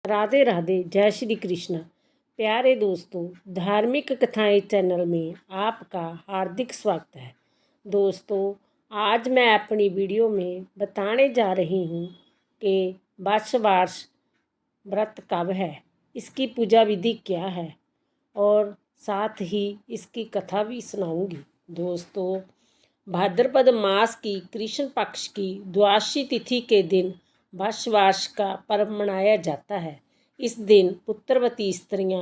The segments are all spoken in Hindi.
राधे राधे, जय श्री कृष्ण। प्यारे दोस्तों, धार्मिक कथाएं चैनल में आपका हार्दिक स्वागत है। दोस्तों, आज मैं अपनी वीडियो में बताने जा रही हूँ कि वर्ष व्रत कब है, इसकी पूजा विधि क्या है और साथ ही इसकी कथा भी सुनाऊंगी। दोस्तों, भाद्रपद मास की कृष्ण पक्ष की द्वादशी तिथि के दिन वर्ष का पर्व मनाया जाता है। इस दिन पुत्रवती स्त्रियां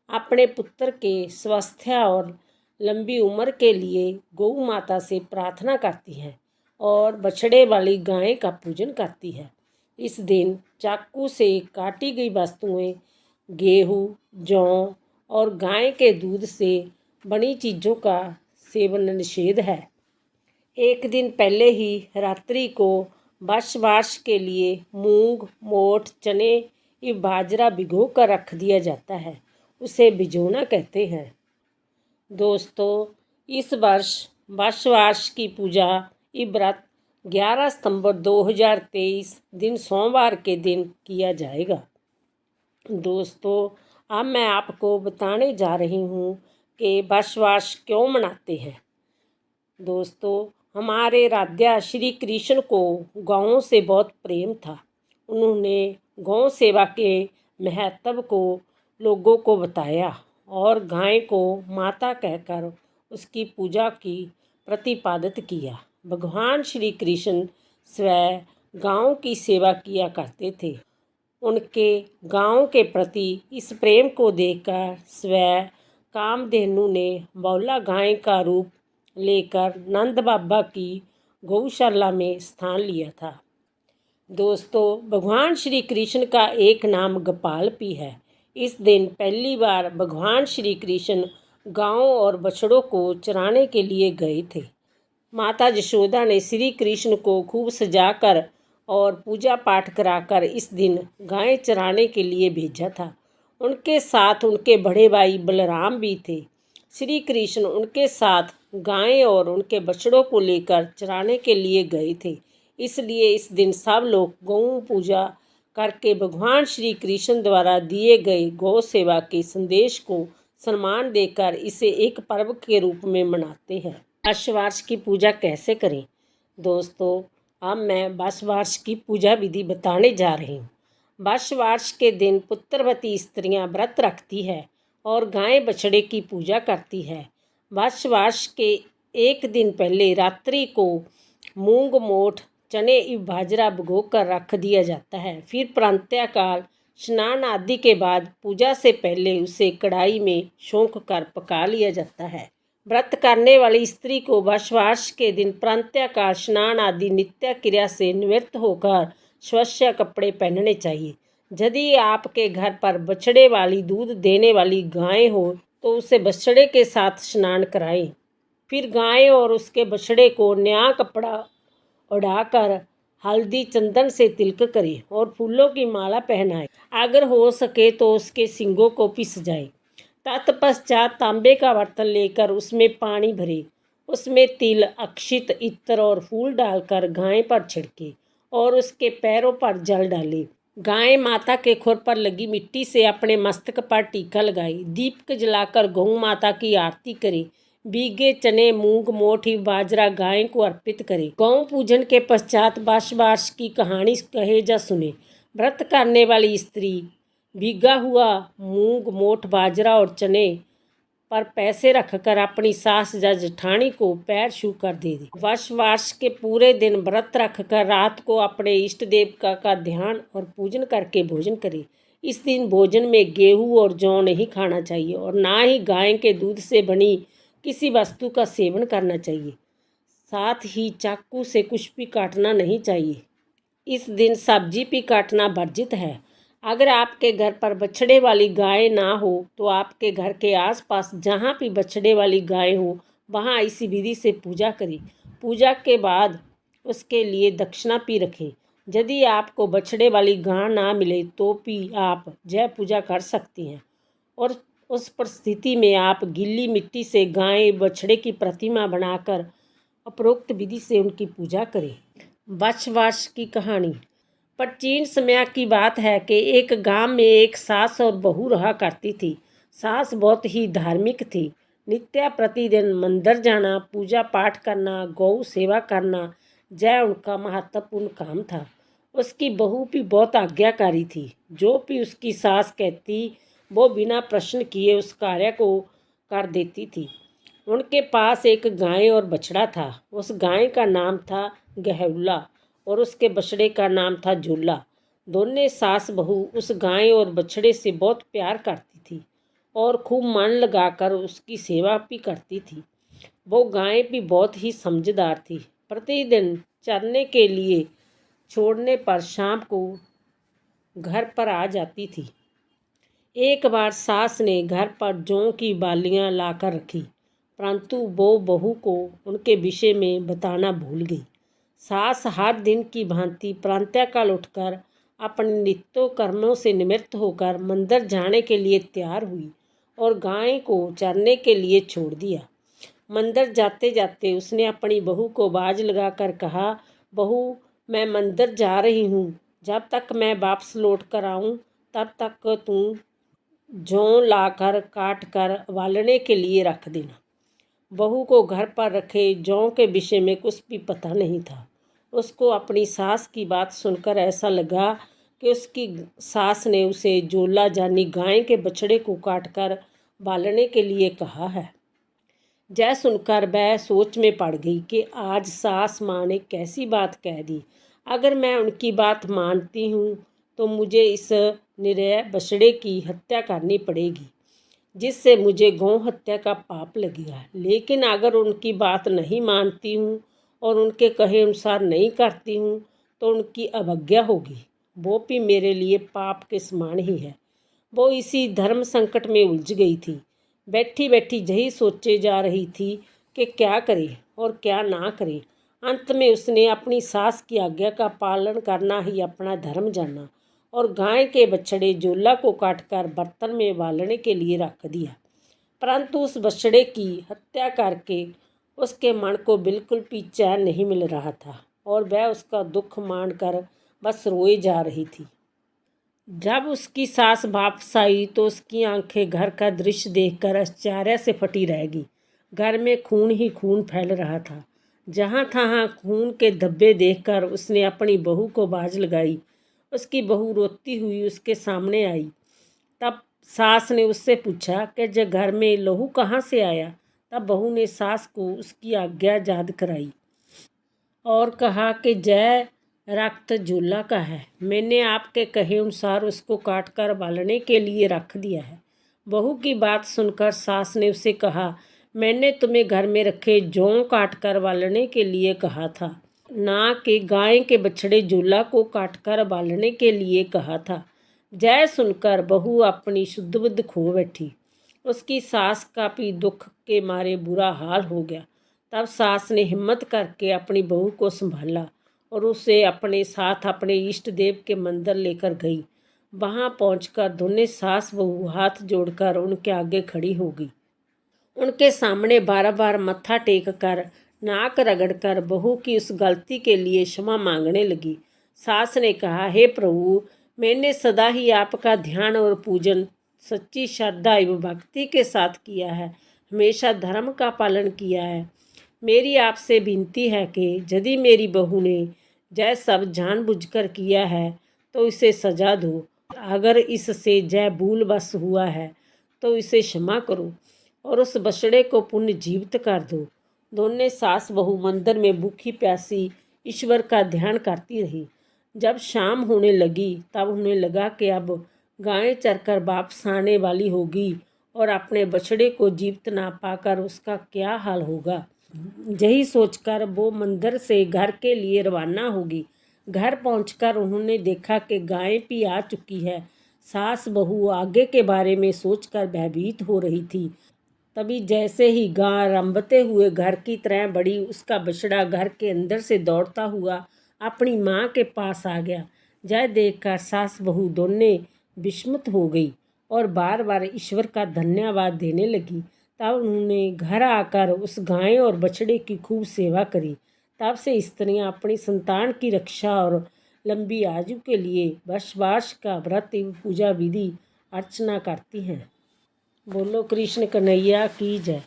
अपने पुत्र के स्वास्थ्य और लंबी उम्र के लिए गौ माता से प्रार्थना करती हैं और बछड़े वाली गाय का पूजन करती है। इस दिन चाकू से काटी गई वस्तुएं, गेहूँ, जौ और गाय के दूध से बनी चीज़ों का सेवन निषेध है। एक दिन पहले ही रात्रि को वर्ष के लिए मूंग, मोठ, चने या बाजरा भिगो कर रख दिया जाता है। उसे भिगोना कहते हैं। दोस्तों, इस वर्ष की पूजा ये व्रत 11 सितंबर 2023 दिन सोमवार के दिन किया जाएगा। दोस्तों, अब मैं आपको बताने जा रही हूँ कि वर्ष क्यों मनाते हैं। दोस्तों, हमारे राधा श्री कृष्ण को गौओं से बहुत प्रेम था। उन्होंने गौ सेवा के महत्व को लोगों को बताया और गाय को माता कहकर उसकी पूजा की प्रतिपादित किया। भगवान श्री कृष्ण स्वयं गायों की सेवा किया करते थे। उनके गायों के प्रति इस प्रेम को देखकर स्वयं कामधेनु ने बौला गाय का रूप लेकर नंद बाबा की गौशाला में स्थान लिया था। दोस्तों, भगवान श्री कृष्ण का एक नाम गोपाल भी है। इस दिन पहली बार भगवान श्री कृष्ण गायों और बछड़ों को चराने के लिए गए थे। माता यशोदा ने श्री कृष्ण को खूब सजाकर और पूजा पाठ कराकर इस दिन गायें चराने के लिए भेजा था। उनके साथ उनके बड़े भाई बलराम भी थे। श्री कृष्ण उनके साथ गायें और उनके बछड़ों को लेकर चराने के लिए गए थे। इसलिए इस दिन सब लोग गौ पूजा करके भगवान श्री कृष्ण द्वारा दिए गए गौ सेवा के संदेश को सम्मान देकर इसे एक पर्व के रूप में मनाते हैं। वर्ष की पूजा कैसे करें। दोस्तों, अब मैं वर्ष की पूजा विधि बताने जा रही हूँ। वर्ष के दिन पुत्रवती स्त्रियां व्रत रखती है और गाय बछड़े की पूजा करती है। वर्ष के एक दिन पहले रात्रि को मूंग, मोठ, चने एवं बाजरा भिगो कर रख दिया जाता है। फिर प्रातःकाल स्नान आदि के बाद पूजा से पहले उसे कढ़ाई में छौंक कर पका लिया जाता है। व्रत करने वाली स्त्री को वर्ष के दिन प्रातःकाल स्नान आदि नित्य क्रिया से निवृत्त होकर स्वच्छ कपड़े पहनने चाहिए। यदि आपके घर पर बछड़े वाली दूध देने वाली गाय हो तो उसे बछड़े के साथ स्नान कराएं। फिर गाय और उसके बछड़े को नया कपड़ा ओढ़ाकर हल्दी चंदन से तिलक करें और फूलों की माला पहनाएं। अगर हो सके तो उसके सींगों को पीस जाए। तत्पश्चात तांबे का बर्तन लेकर उसमें पानी भरे, उसमें तिल, अक्षित, इत्र और फूल डालकर गाय पर छिड़के और उसके पैरों पर जल डाले। गाय माता के खुर पर लगी मिट्टी से अपने मस्तक पर टीका लगाए। दीपक जलाकर गौ माता की आरती करे। भीगे चने, मूंग, मोठ, बाजरा गाय को अर्पित करे। गौ पूजन के पश्चात वर्ष की कहानी कहे जा सुने। व्रत करने वाली स्त्री भीगा हुआ मूंग, मोठ, बाजरा और चने पर पैसे रखकर अपनी सास या जेठानी को पैर छू कर दे दे। वर्ष के पूरे दिन व्रत रखकर रात को अपने इष्ट देव का ध्यान और पूजन करके भोजन करे। इस दिन भोजन में गेहूँ और जौ नहीं खाना चाहिए और ना ही गाय के दूध से बनी किसी वस्तु का सेवन करना चाहिए। साथ ही चाकू से कुछ भी काटना नहीं चाहिए। इस दिन सब्जी भी काटना वर्जित है। अगर आपके घर पर बछड़े वाली गाय ना हो तो आपके घर के आसपास जहाँ भी बछड़े वाली गाय हो वहाँ इसी विधि से पूजा करें। पूजा के बाद उसके लिए दक्षिणा भी रखें। यदि आपको बछड़े वाली गाय ना मिले तो भी आप जय पूजा कर सकती हैं और उस परिस्थिति में आप गीली मिट्टी से गाय बछड़े की प्रतिमा बनाकर उपरोक्त विधि से उनकी पूजा करें। वर्ष की कहानी। प्राचीन समय की बात है कि एक गांव में एक सास और बहू रहा करती थी। सास बहुत ही धार्मिक थी। नित्य प्रतिदिन मंदिर जाना, पूजा पाठ करना, गौ सेवा करना यह उनका महत्वपूर्ण काम था। उसकी बहू भी बहुत आज्ञाकारी थी। जो भी उसकी सास कहती वो बिना प्रश्न किए उस कार्य को कर देती थी। उनके पास एक गाय और बछड़ा था। उस गाय का नाम था गहूला और उसके बछड़े का नाम था झूला। दोनों सास बहू उस गाय और बछड़े से बहुत प्यार करती थी और खूब मन लगाकर उसकी सेवा भी करती थी। वो गाय भी बहुत ही समझदार थी। प्रतिदिन चरने के लिए छोड़ने पर शाम को घर पर आ जाती थी। एक बार सास ने घर पर जौ की बालियां लाकर रखी, परंतु वो बहू को उनके विषय में बताना भूल गई। सास हर दिन की भांति प्रातःकाल उठकर अपने नित्य कर्मों से निवृत्त होकर मंदिर जाने के लिए तैयार हुई और गाय को चरने के लिए छोड़ दिया। मंदिर जाते जाते उसने अपनी बहू को बाज लगाकर कहा, बहू, मैं मंदिर जा रही हूँ। जब तक मैं वापस लौट कर आऊँ तब तक तू जौ लाकर काट कर उबालने के लिए रख देना। बहू को घर पर रखे जौ के विषय में कुछ भी पता नहीं था। उसको अपनी सास की बात सुनकर ऐसा लगा कि उसकी सास ने उसे जोला यानी गाय के बछड़े को काटकर बालने के लिए कहा है। यह सुनकर वह सोच में पड़ गई कि आज सास माँ ने कैसी बात कह दी। अगर मैं उनकी बात मानती हूँ तो मुझे इस निरीह बछड़े की हत्या करनी पड़ेगी, जिससे मुझे गौ हत्या का पाप लगेगा। लेकिन अगर उनकी बात नहीं मानती हूँ और उनके कहे अनुसार नहीं करती हूँ तो उनकी अवज्ञा होगी। वो भी मेरे लिए पाप के समान ही है। वो इसी धर्म संकट में उलझ गई थी। बैठी बैठी यही सोचे जा रही थी कि क्या करे और क्या ना करे। अंत में उसने अपनी सास की आज्ञा का पालन करना ही अपना धर्म जाना और गाय के बछड़े जोला को काटकर बर्तन में उबालने के लिए रख दिया। परंतु उस बछड़े की हत्या करके उसके मन को बिल्कुल भी चैन नहीं मिल रहा था और वह उसका दुख मानकर बस रोए जा रही थी। जब उसकी सास वापस आई तो उसकी आंखें घर का दृश्य देखकर आश्चर्य से फटी रह गई। घर में खून ही खून फैल रहा था। जहाँ तहाँ खून के धब्बे देखकर उसने अपनी बहू को बाज लगाई। उसकी बहू रोती हुई उसके सामने आई। तब सास ने उससे पूछा कि जब घर में लहू कहाँ से आया। तब बहू ने सास को उसकी आज्ञा याद कराई और कहा कि जय रक्त झूला का है। मैंने आपके कहे अनुसार उसको काट कर बालने के लिए रख दिया है। बहू की बात सुनकर सास ने उसे कहा, मैंने तुम्हें घर में रखे जौ काट कर बालने के लिए कहा था, ना कि गाय के बछड़े झूला को काट कर बालने के लिए कहा था। जय सुनकर बहू अपनी शुद्ध बुद्ध खो बैठी। उसकी सास का भी दुख के मारे बुरा हाल हो गया। तब सास ने हिम्मत करके अपनी बहू को संभाला और उसे अपने साथ अपने इष्ट देव के मंदिर लेकर गई। वहां पहुंचकर दोनों सास बहू हाथ जोड़कर उनके आगे खड़ी हो गई। उनके सामने बार बार मत्था टेक कर नाक रगड़कर बहू की उस गलती के लिए क्षमा मांगने लगी। सास ने कहा, हे प्रभु, मैंने सदा ही आपका ध्यान और पूजन सच्ची श्रद्धा एवं भक्ति के साथ किया है, हमेशा धर्म का पालन किया है। मेरी आपसे विनती है कि यदि मेरी बहू ने जय सब जानबूझकर किया है तो इसे सजा दो। अगर इससे जय भूलवश हुआ है तो इसे क्षमा करो और उस बछड़े को पुनः जीवित कर दो। दोनों सास बहू मंदिर में भूखी प्यासी ईश्वर का ध्यान करती रही। जब शाम होने लगी तब उन्हें लगा कि अब गाय चरकर वापस आने वाली होगी और अपने बछड़े को जीवित ना पाकर उसका क्या हाल होगा। यही सोचकर वो मंदिर से घर के लिए रवाना होगी। घर पहुंचकर उन्होंने देखा कि गाय भी आ चुकी है। सास बहू आगे के बारे में सोचकर भयभीत हो रही थी। तभी जैसे ही गाय रंभते हुए घर की तरह बड़ी, उसका बछड़ा घर के अंदर से दौड़ता हुआ अपनी माँ के पास आ गया। यह देखकर सास बहू दोनों विस्मित हो गई और बार बार ईश्वर का धन्यवाद देने लगी। तब उन्होंने घर आकर उस गाय और बछड़े की खूब सेवा करी। तब से स्त्रियां अपनी संतान की रक्षा और लंबी आयु के लिए वर्ष का व्रत एवं पूजा विधि अर्चना करती हैं। बोलो कृष्ण कन्हैया की जय।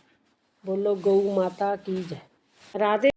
बोलो गौ माता की जय। राधे।